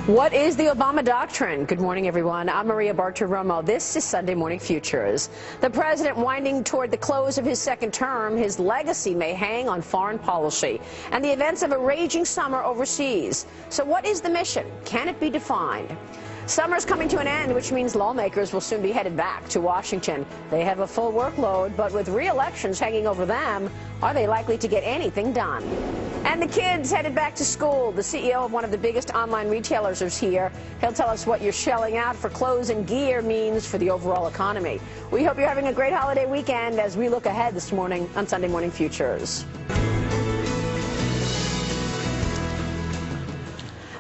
What is the Obama Doctrine? Good morning, everyone. I'm Maria Bartiromo. This is Sunday Morning Futures. The president winding toward the close of his second term, his legacy may hang on foreign policy and the events of a raging summer overseas. So what is the mission? Can it be defined? Summer's coming to an end, which means lawmakers will soon be headed back to Washington. They have a full workload, but with re-elections hanging over them, are they likely to get anything done? And the kids headed back to school. The CEO of one of the biggest online retailers is here. He'll tell us what you're shelling out for clothes and gear means for the overall economy. We hope you're having a great holiday weekend as we look ahead this morning on Sunday Morning Futures.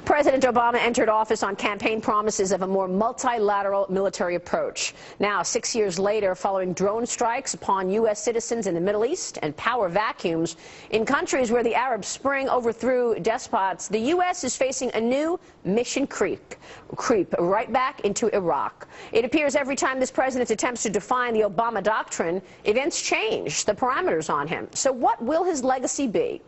President Obama entered office on campaign promises of a more multilateral military approach. Now, 6 years later, following drone strikes upon U.S. citizens in the Middle East and power vacuums in countries where the Arab Spring overthrew despots, the U.S. is facing a new mission creep right back into Iraq. It appears every time this president attempts to define the Obama Doctrine, events change the parameters on him. So what will his legacy be?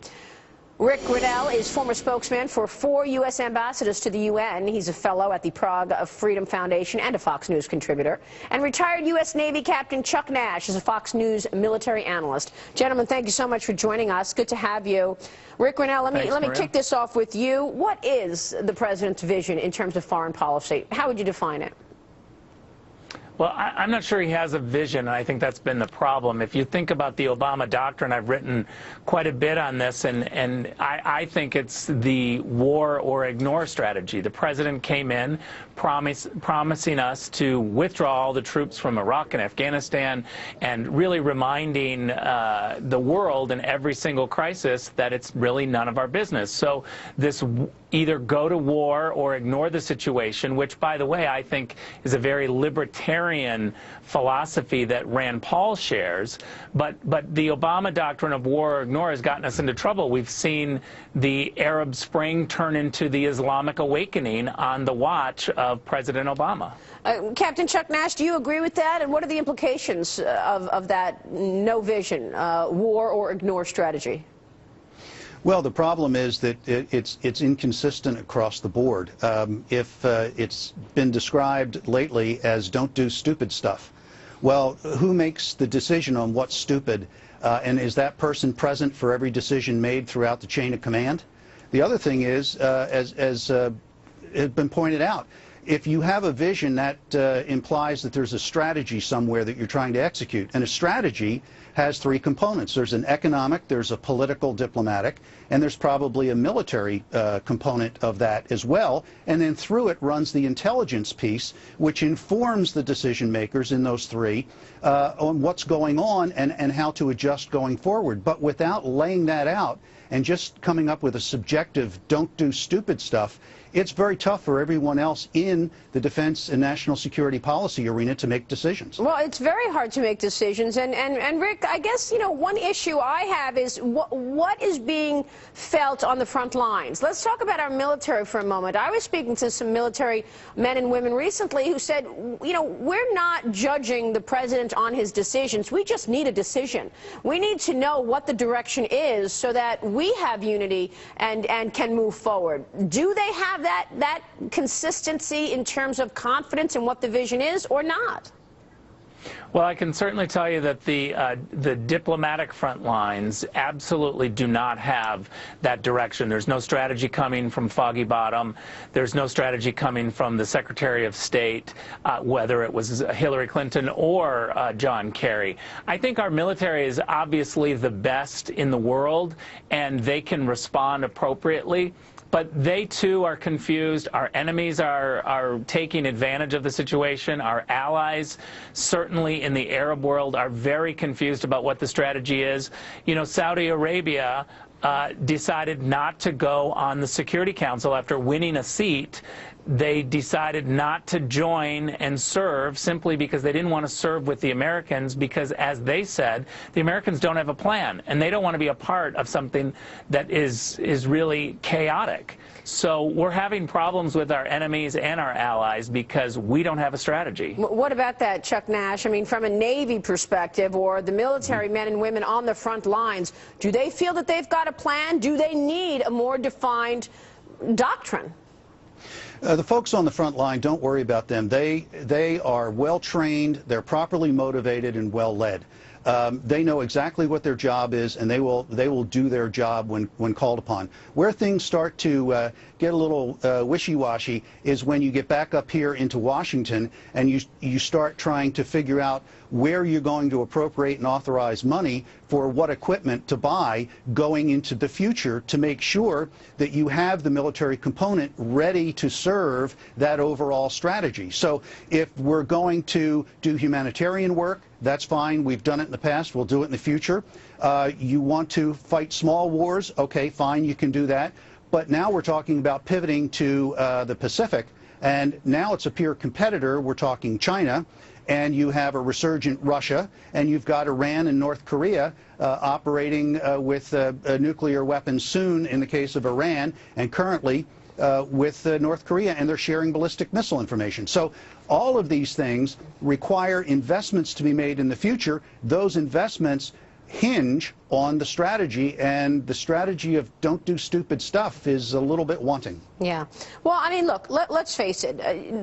Rick Grenell is former spokesman for 4 U.S. ambassadors to the UN. He's a fellow at the Prague Freedom Foundation and a Fox News contributor. And retired U.S. Navy Captain Chuck Nash is a Fox News military analyst. Gentlemen, thank you so much for joining us. Good to have you. Rick Grenell, let me kick this off with you. What is the president's vision in terms of foreign policy? How would you define it? Well, I'm not sure he has a vision, and I think that's been the problem. If you think about the Obama Doctrine, I've written quite a bit on this, and I think it's the war or ignore strategy. The president came in promising us to withdraw all the troops from Iraq and Afghanistan and really reminding the world in every single crisis that it's really none of our business. So this either go to war or ignore the situation, which, by the way, I think is a very libertarian philosophy that Rand Paul shares. But the Obama Doctrine of war or ignore has gotten us into trouble. We've seen the Arab Spring turn into the Islamic awakening on the watch of President Obama. Captain Chuck Nash, do you agree with that? And what are the implications of that no vision, war or ignore strategy? Well, the problem is that it's inconsistent across the board. If it's been described lately as don't do stupid stuff, well, who makes the decision on what's stupid? And is that person present for every decision made throughout the chain of command? The other thing is, as has been pointed out, if you have a vision, that implies that there's a strategy somewhere that you're trying to execute. And a strategy has 3 components. There's an economic, there's a political, diplomatic, and there's probably a military component of that as well. And then through it runs the intelligence piece, which informs the decision makers in those 3 on what's going on and how to adjust going forward. But without laying that out and just coming up with a subjective don't do stupid stuff, it's very tough for everyone else in the defense and national security policy arena to make decisions. Well, it's very hard to make decisions. And Rick, I guess, you know, one issue I have is what is being felt on the front lines. Let's talk about our military for a moment. I was speaking to some military men and women recently who said, you know, we're not judging the president on his decisions. We just need a decision. We need to know what the direction is so that we have unity and can move forward. Do they have that consistency in terms of confidence in what the vision is or not? Well, I can certainly tell you that the diplomatic front lines absolutely do not have that direction. There's no strategy coming from Foggy Bottom. There's no strategy coming from the Secretary of State, whether it was Hillary Clinton or John Kerry. I think our military is obviously the best in the world, and they can respond appropriately. But they, too, are confused. Our enemies are taking advantage of the situation. Our allies, certainly in the Arab world, are very confused about what the strategy is. You know, Saudi Arabia decided not to go on the Security Council after winning a seat. They decided not to join and serve simply because they didn't want to serve with the Americans because, as they said, the Americans don't have a plan, and they don't want to be a part of something that is really chaotic. So we're having problems with our enemies and our allies because we don't have a strategy. What about that, Chuck Nash? I mean, from a Navy perspective or the military men and women on the front lines, do they feel that they've got a plan? Do they need a more defined doctrine? The folks on the front line, don't worry about them. They are well trained, they're properly motivated and well led. They know exactly what their job is, and they will do their job when called upon. Where things start to get a little wishy-washy is when you get back up here into Washington and you start trying to figure out where you're going to appropriate and authorize money for what equipment to buy going into the future to make sure that you have the military component ready to serve that overall strategy. So if we're going to do humanitarian work, that's fine. We've done it in the past. We'll do it in the future. You want to fight small wars? Okay, fine, you can do that. But now we're talking about pivoting to the Pacific, and now it's a peer competitor. We're talking China, and you have a resurgent Russia, and you've got Iran and North Korea operating with nuclear weapons soon in the case of Iran, and currently with North Korea, and they're sharing ballistic missile information. So all of these things require investments to be made in the future. Those investments hinge on the strategy, and the strategy of don't do stupid stuff is a little bit wanting. Yeah. Well, I mean, look, let's face it.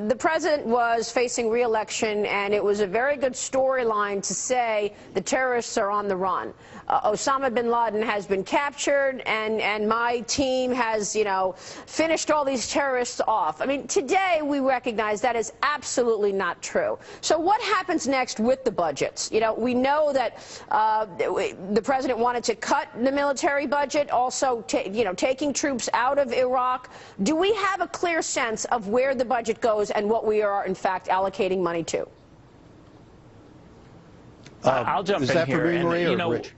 The president was facing re-election, and it was a very good storyline to say the terrorists are on the run. Osama bin Laden has been captured, and my team has, you know, finished all these terrorists off. I mean, today we recognize that is absolutely not true. So what happens next with the budgets? You know, we know that the president wanted to cut the military budget, also taking troops out of Iraq. Do we have a clear sense of where the budget goes and what we are, in fact, allocating money to? I'll jump in here. Is that for me, Maria, or Rich?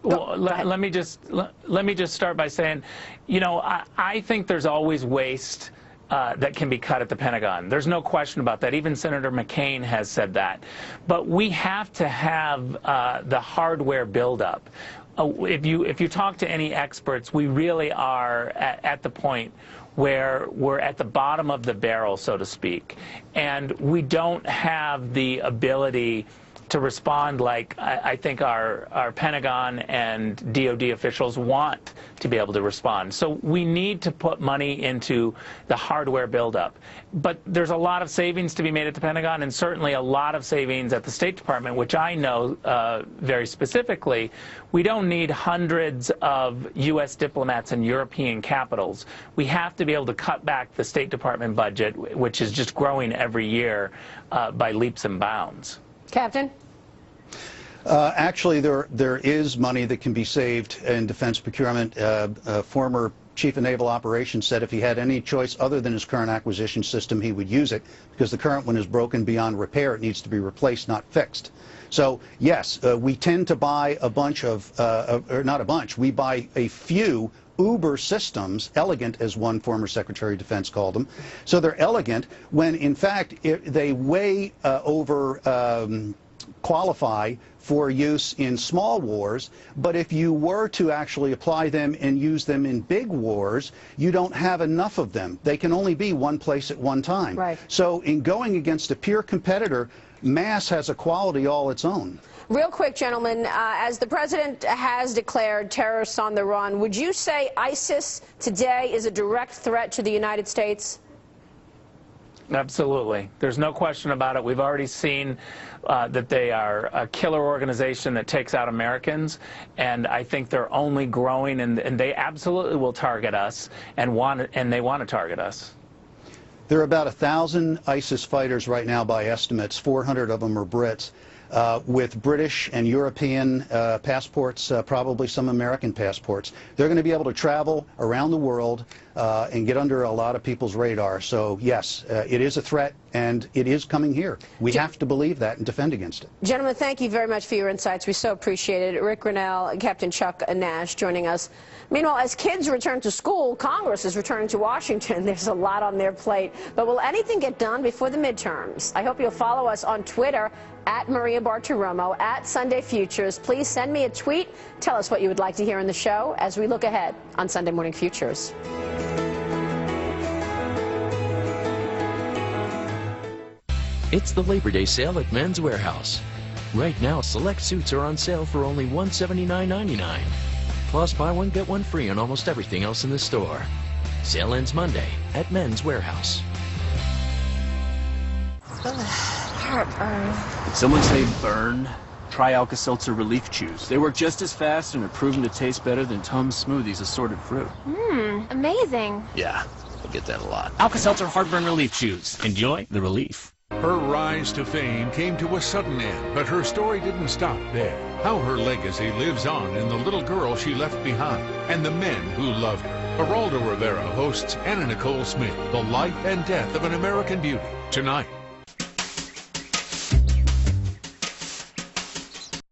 Well, let me just start by saying, you know, I think there's always waste that can be cut at the Pentagon. There's no question about that. Even Senator McCain has said that. But we have to have the hardware buildup. If you talk to any experts, we really are at the point where we're at the bottom of the barrel, so to speak, and we don't have the ability to respond like I think our Pentagon and DOD officials want to be able to respond. So we need to put money into the hardware buildup. But there's a lot of savings to be made at the Pentagon, and certainly a lot of savings at the State Department, which I know very specifically. We don't need hundreds of U.S. diplomats in European capitals. We have to be able to cut back the State Department budget, which is just growing every year by leaps and bounds. Captain? Actually, there is money that can be saved in defense procurement. Former Chief of Naval Operations said if he had any choice other than his current acquisition system, he would use it, because the current one is broken beyond repair. It needs to be replaced, not fixed. So, yes, we tend to buy a bunch of, or not a bunch, we buy a few uber systems, elegant as one former Secretary of Defense called them. So they're elegant when, in fact, they way qualify for use in small wars, but if you were to actually apply them and use them in big wars, you don't have enough of them. They can only be one place at one time. Right. So in going against a peer competitor, mass has a quality all its own. Real quick, gentlemen, as the president has declared terrorists on the run, would you say ISIS today is a direct threat to the United States? Absolutely. There's no question about it. We've already seen that they are a killer organization that takes out Americans, and I think they're only growing, and they absolutely will target us and they want to target us. There are about 1,000 ISIS fighters right now by estimates. 400 of them are Brits. With British and European passports, probably some American passports. They're going to be able to travel around the world and get under a lot of people's radar. So, yes, it is a threat, and it is coming here. We have to believe that and defend against it. Gentlemen, thank you very much for your insights. We so appreciate it. Rick Grinnell and Captain Chuck Nash joining us. Meanwhile, as kids return to school, Congress is returning to Washington. There's a lot on their plate. But will anything get done before the midterms? I hope you'll follow us on Twitter at Maria Bartiromo, at Sunday Futures. Please send me a tweet. Tell us what you would like to hear in the show as we look ahead on Sunday Morning Futures. It's the Labor Day sale at Men's Warehouse. Right now, select suits are on sale for only $179.99. Plus, buy one, get one free on almost everything else in the store. Sale ends Monday at Men's Warehouse. Heartburn. Did someone say burn? Try Alka-Seltzer Relief Chews. They work just as fast and are proven to taste better than Tums Smoothies assorted fruit. Amazing. Yeah, I get that a lot. Alka-Seltzer Heartburn Relief Chews. Enjoy the relief. Her rise to fame came to a sudden end, but her story didn't stop there. How her legacy lives on in the little girl she left behind and the men who loved her. Geraldo Rivera hosts Anna Nicole Smith, The Life and Death of an American Beauty, tonight